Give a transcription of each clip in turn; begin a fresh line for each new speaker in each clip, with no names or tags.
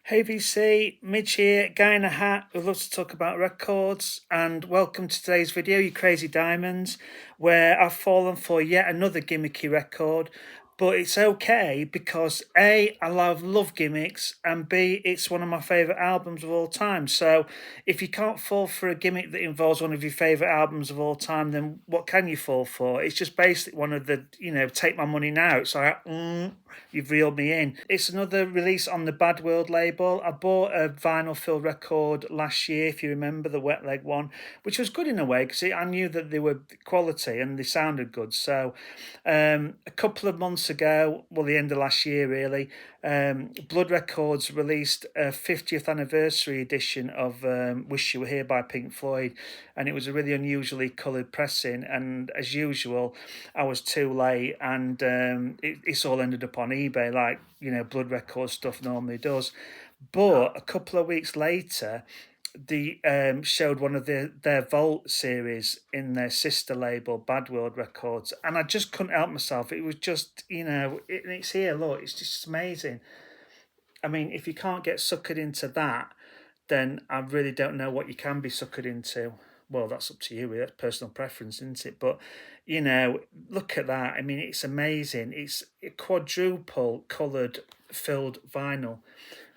Hey VC, Midge here, guy in a hat who loves to talk about records, and welcome to today's video, you crazy diamonds, where I've fallen for yet another gimmicky record. But it's okay because A, I love gimmicks, and B, it's one of my favourite albums of all time. So if you can't fall for a gimmick that involves one of your favourite albums of all time, then what can you fall for? It's just basically one of the, take my money now. It's like, you've reeled me in. It's another release on the Bad World label. I bought a vinyl fill record last year, if you remember, the Wet Leg one, which was good in a way because I knew that they were quality and they sounded good. So a couple of months ago, well, the end of last year really, Blood Records released a 50th anniversary edition of Wish You Were Here by Pink Floyd, and it was a really unusually coloured pressing, and as usual I was too late, and it's all ended up on eBay like Blood Records stuff normally does. But a couple of weeks later, they showed one of their Vault series in their sister label, Bad World Records, and I just couldn't help myself. It was just, it's here, look, it's just amazing. I mean, if you can't get suckered into that, then I really don't know what you can be suckered into. Well, that's up to you, really. That's personal preference, isn't it? But, look at that. I mean, it's amazing. It's a quadruple coloured filled vinyl,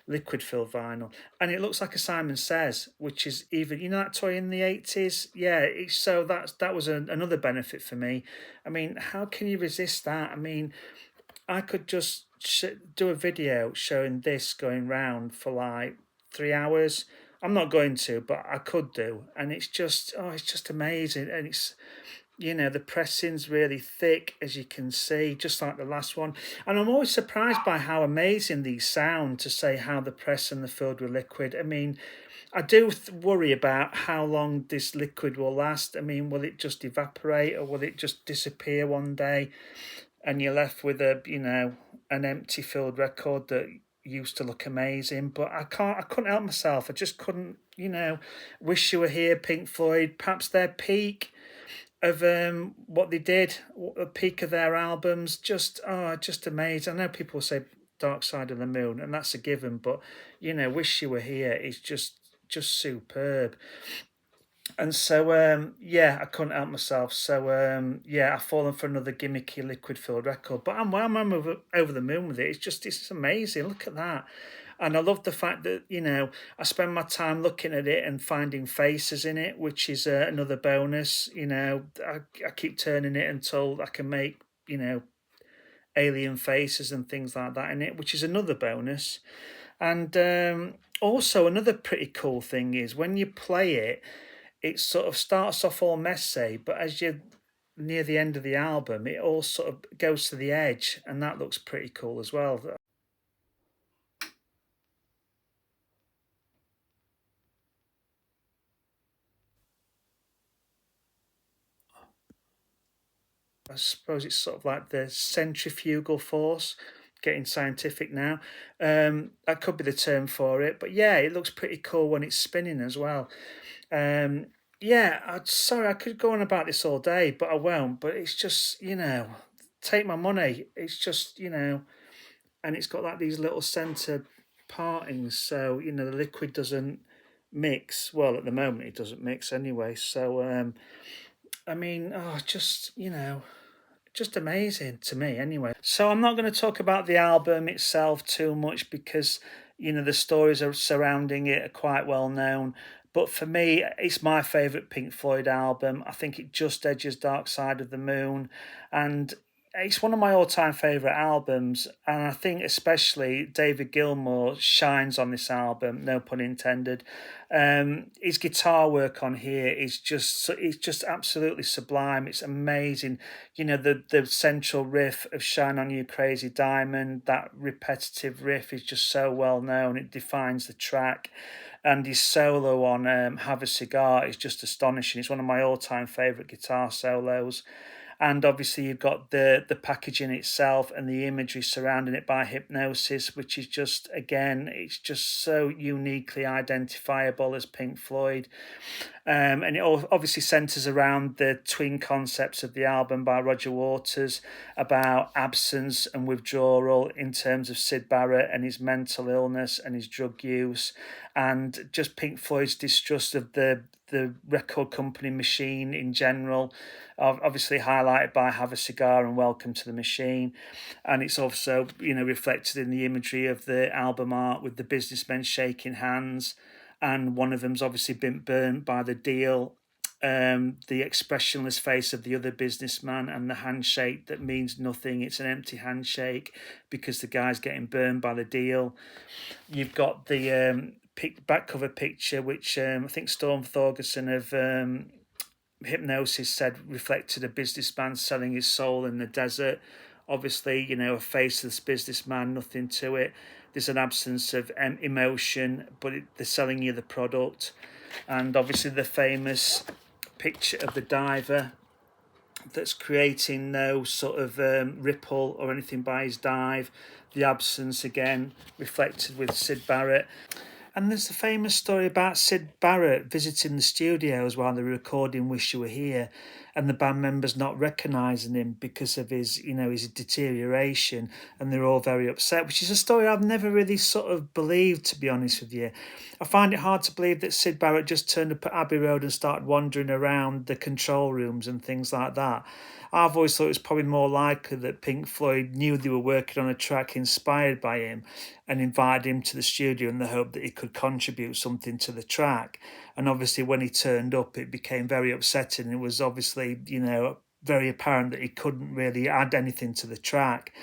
liquid filled vinyl, and it looks like a Simon Says, which is even that toy in the 80s. Yeah, so that was another benefit for me. I mean, how can you resist that? I mean, I could just do a video showing this going round for like 3 hours. I'm not going to, but I could do, and it's just amazing, and it's the pressing's really thick, as you can see, just like the last one. And I'm always surprised by how amazing these sound, to say how the press and the filled with liquid. I mean, I do worry about how long this liquid will last. I mean, will it just evaporate, or will it just disappear one day and you're left with an empty filled record that used to look amazing? But I couldn't help myself. I just couldn't, Wish You Were Here, Pink Floyd, perhaps their peak of what they did, the peak of their albums, just amazing. I know people say Dark Side of the Moon, and that's a given, but Wish You Were Here is just superb. And so I couldn't help myself. So I've fallen for another gimmicky liquid filled record, but I'm over the moon with it. It's amazing. Look at that. And I love the fact that I spend my time looking at it and finding faces in it, which is another bonus. I keep turning it until I can make alien faces and things like that in it, which is another bonus. And also another pretty cool thing is when you play it, it sort of starts off all messy, but as you're near the end of the album, it all sort of goes to the edge, and that looks pretty cool as well. I suppose it's sort of like the centrifugal force, getting scientific now. That could be the term for it, but yeah, it looks pretty cool when it's spinning as well. Um, sorry, I could go on about this all day, but I won't. But it's just, take my money. It's just, and it's got like these little center partings, so the liquid doesn't mix. Well, at the moment, it doesn't mix anyway. So, I mean, just amazing to me anyway. So I'm not going to talk about the album itself too much because the stories are surrounding it are quite well known. But for me, it's my favourite Pink Floyd album. I think it just edges Dark Side of the Moon, and it's one of my all-time favourite albums, and I think especially David Gilmour shines on this album, no pun intended. His guitar work on here is just absolutely sublime. It's amazing. The central riff of Shine On You Crazy Diamond, that repetitive riff is just so well known. It defines the track. And his solo on Have a Cigar is just astonishing. It's one of my all-time favourite guitar solos. And obviously you've got the packaging itself and the imagery surrounding it by Hypnosis, which is just, again, it's just so uniquely identifiable as Pink Floyd. And it obviously centres around the twin concepts of the album by Roger Waters about absence and withdrawal in terms of Syd Barrett and his mental illness and his drug use, and just Pink Floyd's distrust of the record company machine in general, obviously highlighted by Have a Cigar and Welcome to the Machine. And it's also, reflected in the imagery of the album art with the businessmen shaking hands, and one of them's obviously been burnt by the deal, the expressionless face of the other businessman, and the handshake that means nothing. It's an empty handshake because the guy's getting burned by the deal. You've got the back cover picture, which I think Storm Thorgerson of Hypnosis said reflected a businessman selling his soul in the desert. Obviously, a faceless businessman, nothing to it. There's an absence of emotion, but they're selling you the product. And obviously the famous picture of the diver that's creating no sort of ripple or anything by his dive. The absence, again, reflected with Syd Barrett. And there's the famous story about Syd Barrett visiting the studios while they were recording Wish You Were Here, and the band members not recognising him because of his, his deterioration, and they're all very upset, which is a story I've never really sort of believed, to be honest with you. I find it hard to believe that Syd Barrett just turned up at Abbey Road and started wandering around the control rooms and things like that. I've always thought it was probably more likely that Pink Floyd knew they were working on a track inspired by him and invited him to the studio in the hope that he could contribute something to the track. And obviously when he turned up, it became very upsetting. It was obviously, very apparent that he couldn't really add anything to the track.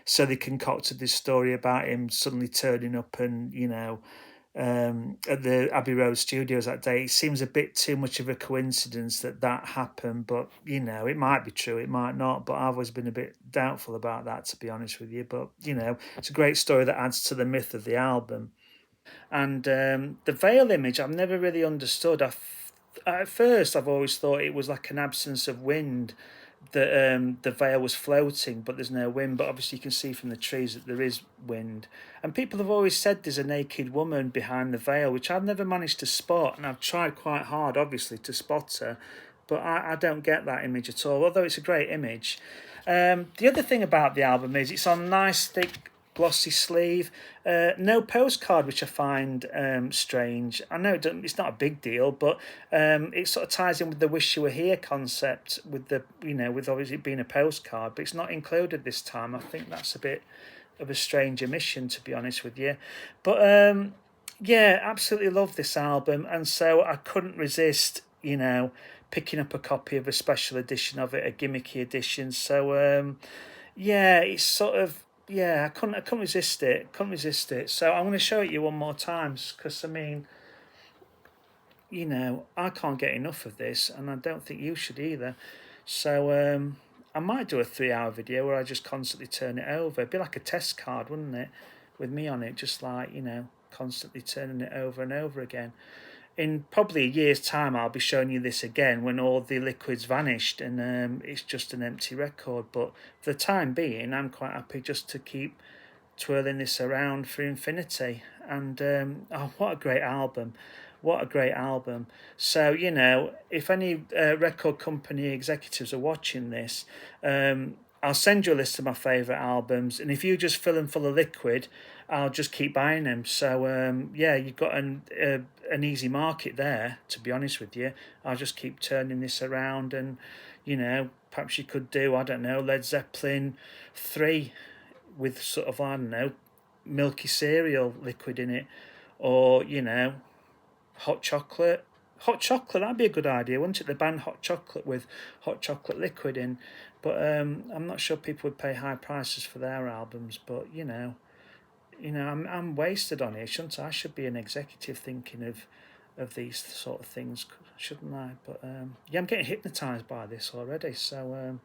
So they concocted this story about him suddenly turning up and, at the Abbey Road studios that day. It seems a bit too much of a coincidence that happened, but it might be true, it might not, but I've always been a bit doubtful about that, to be honest with you. But it's a great story that adds to the myth of the album. And the veil image I've never really understood. At first I've always thought it was like an absence of wind, that the veil was floating, but there's no wind. But obviously you can see from the trees that there is wind. And people have always said there's a naked woman behind the veil, which I've never managed to spot. And I've tried quite hard, obviously, to spot her. But I don't get that image at all, although it's a great image. The other thing about the album is it's on nice, thick, glossy sleeve. No postcard, which I find strange. I know it's not a big deal, but it sort of ties in with the Wish You Were Here concept, with the with obviously it being a postcard, but it's not included this time. I think that's a bit of a strange omission, to be honest with you. But yeah, absolutely love this album, and so I couldn't resist, picking up a copy of a special edition of it, a gimmicky edition. So yeah, it's sort of, yeah, I couldn't resist it. Couldn't resist it. So I'm going to show it you one more time, because I mean, I can't get enough of this, and I don't think you should either. So I might do a 3-hour video where I just constantly turn it over. It'd be like a test card, wouldn't it? With me on it, just like, constantly turning it over and over again. In probably a year's time, I'll be showing you this again when all the liquid's vanished and it's just an empty record. But for the time being, I'm quite happy just to keep twirling this around for infinity. And oh, what a great album! What a great album! So if any record company executives are watching this, I'll send you a list of my favourite albums, and if you just fill them full of liquid, I'll just keep buying them. So yeah, you've got an easy market there, to be honest with you. I'll just keep turning this around, and perhaps you could do, I don't know, Led Zeppelin 3 with sort of, I don't know, milky cereal liquid in it, or hot chocolate. Hot chocolate, that'd be a good idea, wouldn't it? The band Hot Chocolate with hot chocolate liquid in. But I'm not sure people would pay high prices for their albums. But I'm wasted on it, shouldn't I? I should be an executive thinking of these sort of things, shouldn't I? But yeah, I'm getting hypnotised by this already. So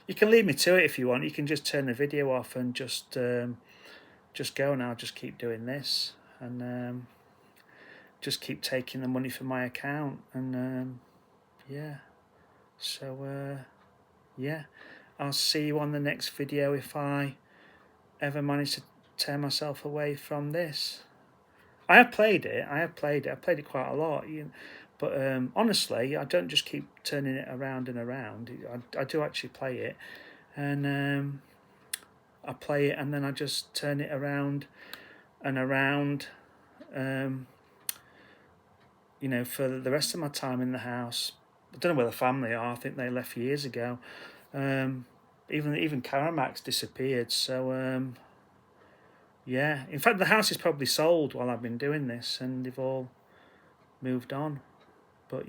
you can leave me to it if you want. You can just turn the video off and just go, and I'll just keep doing this, and just keep taking the money from my account. And yeah, so yeah, I'll see you on the next video if I ever manage to tear myself away from this. I have played it. I played it quite a lot. But honestly, I don't just keep turning it around and around. I do actually play it, and I play it and then I just turn it around and around. For the rest of my time in the house. I don't know where the family are. I think they left years ago. Even Caramax disappeared. So yeah. In fact, the house is probably sold while I've been doing this, and they've all moved on. But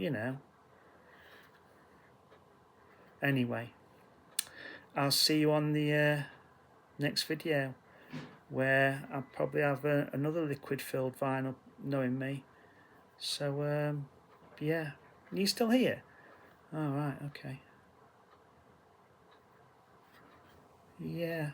anyway, I'll see you on the next video, where I'll probably have another liquid-filled vinyl, knowing me. So yeah. Are you still here? All right. Okay. Yeah.